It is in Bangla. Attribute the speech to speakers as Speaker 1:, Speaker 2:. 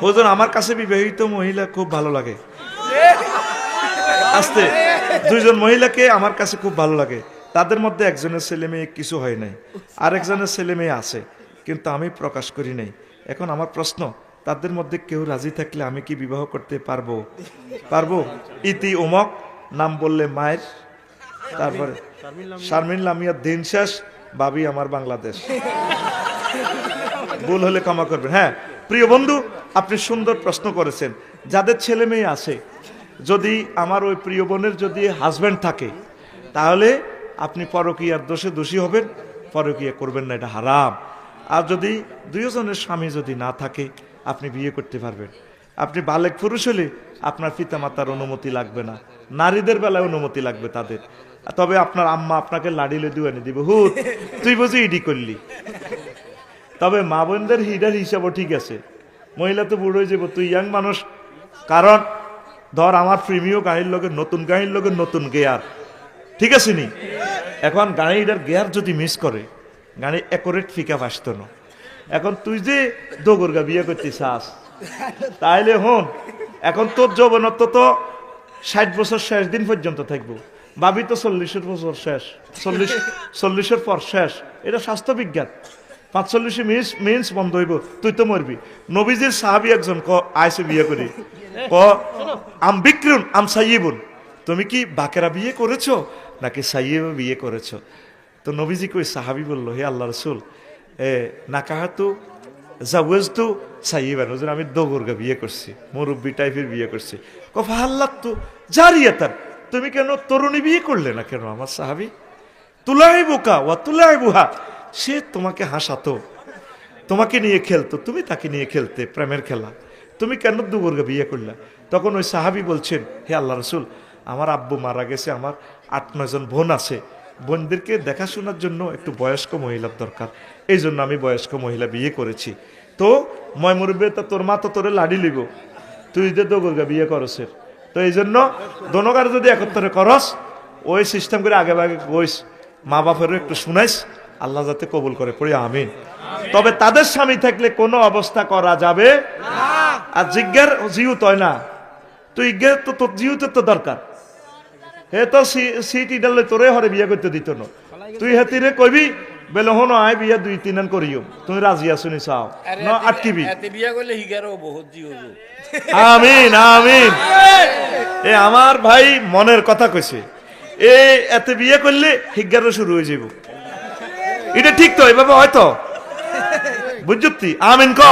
Speaker 1: হুজুর আমার কাছে বিবাহিত মহিলা খুব ভালো লাগে। আস্তে, দুইজন মহিলাকে আমার কাছে খুব ভালো লাগে। তাদের মধ্যে একজনের ছেলে মেয়ে কিছু হয় নাই, আরেকজনের ছেলে মেয়ে আছে, কিন্তু আমি প্রকাশ করি নাই। এখন আমার প্রশ্ন, তাদের মধ্যে কেউ রাজি থাকলে আমি কি বিবাহ করতে পারবো? পারবো। ইতি উমক নাম বললে মায়ের, তারপরে শারমিন লামিয়া, দিন শেষ, ভাবি আমার বাংলাদেশ। ভুল হলে ক্ষমা করবেন। হ্যাঁ প্রিয় বন্ধু, আপনি সুন্দর প্রশ্ন করেছেন। যাদের ছেলে মেয়ে আছে, যদি আমার ওই প্রিয় বোনের যদি হাজব্যান্ড থাকে, তাহলে আপনি পরকীয়ার দোষে দোষী হবেন, পরকীয়া করবেন না, এটা হারাম। আর যদি দুইজনের স্বামী যদি না থাকে, আপনি বিয়ে করতে পারবেন। আপনি বালেক পুরুষ হলে আপনার পিতামাতার অনুমতি লাগবে না, নারীদের বেলায় অনুমতি লাগবে তাদের। তবে আপনার আম্মা আপনাকে লাড়িলে দিয়ে এনে দিবে, হুত তুই বুঝি ইডি করলি। তবে মা বোনদের হিডার হিসাবও ঠিক আছে। মহিলা তো বুড়ো হয়ে যাবো, তুই ইয়াং মানুষ। কারণ ধর আমার প্রেমীয় গাড়ির লোকের নতুন গাড়ির লোকের নতুন গেয়ার, ঠিক আছে নি? এখন গাড়িটার গেয়ার যদি মিস করে, গাড়ি অ্যাকোরেট ফিকা আসতো না। এখন তুই যে দোগরগা বিয়ে করতে চাস, তাইলে হন, এখন তোর যৌবনত্ব তো 60 বছর শেষ দিন পর্যন্ত থাকবো, ভাবি তো 40 বছর শেষ, 40 পর শেষ। এটা স্বাস্থ্য বিজ্ঞান। 45 মিনিট বন্ধ হইব, তুই তো মরবি। নবীজির সাহাবী একজন আইসে বিয়ে করি, আম বিক্রুন আম সাইয়িবুন, তুমি কি বাকেরা বিয়ে করেছো নাকি সাইয়িবা বিয়ে করেছো? তো নবীজি কই, সাহাবী বলল, হে আল্লাহ রাসূল, নাকাহাতু জাওয়াজতু সাইয়িবান, হুজুর আমি দোগরগা বিয়ে করছি, মুরব্বি টাইপের বিয়ে করছি। ফাহাল্লাতু জারিয়াতান, তুমি কেন তরুণী বিয়ে করলে না কেন? আমার সাহাবী, তুলাইবুকা ওয়া তুলাইবুহা, সে তোমাকে হাসাতো, তোমাকে নিয়ে খেলতো, তুমি তাকে নিয়ে খেলতে, প্রেমের খেলা, তুমি কেন দুগরগা বিয়ে করলা? তখন ওই সাহাবী বলছেন, হে আল্লাহ রাসূল, আমার আব্বু মারা গেছে, আমার 8-9 জন বোন আছে, বোনদেরকে দেখাশোনার জন্য একটু বয়স্ক মহিলার দরকার, এই জন্য আমি বয়স্ক মহিলা বিয়ে করেছি। তো ময় মুরব্বী, তা তোর মা তো তোরে লাড়ি লিব, তুই যে দুগরগা বিয়ে করছেন, তো এই জন্য দোনোগার যদি একত্রে করস, ওই সিস্টেম করে আগে আগে কইস, মা বাপেরও একটু শুনাইস, আল্লাহ যাতে কবুল করে, পড়ি আমিন। তবে তাদের স্বামী থাকলে কোনো অবস্থা করা যাবে না। আর জিজ্ঞার জিউত হয় না, তুই ইজ্ঞার তো তোর জিউতের তো দরকার। হে তো সিট ইডালে তোরে হরে বিয়ে করতে দিত না, তুই হেতিরে কইবি বেলে হন আয় বিয়া 2-3 আন করিও, তুমি রাজি আছো নি চাও না আটকিবি,
Speaker 2: এতে বিয়া করলে হিগারও বহুত জিও।
Speaker 1: আমিন আমিন। এ আমার ভাই মনের কথা কইছে, এতে বিয়ে করলে হিগারও শুরু হয়ে যাব। এটা ঠিক তো, এভাবে হয়তো বুঝতি। আমিন ক।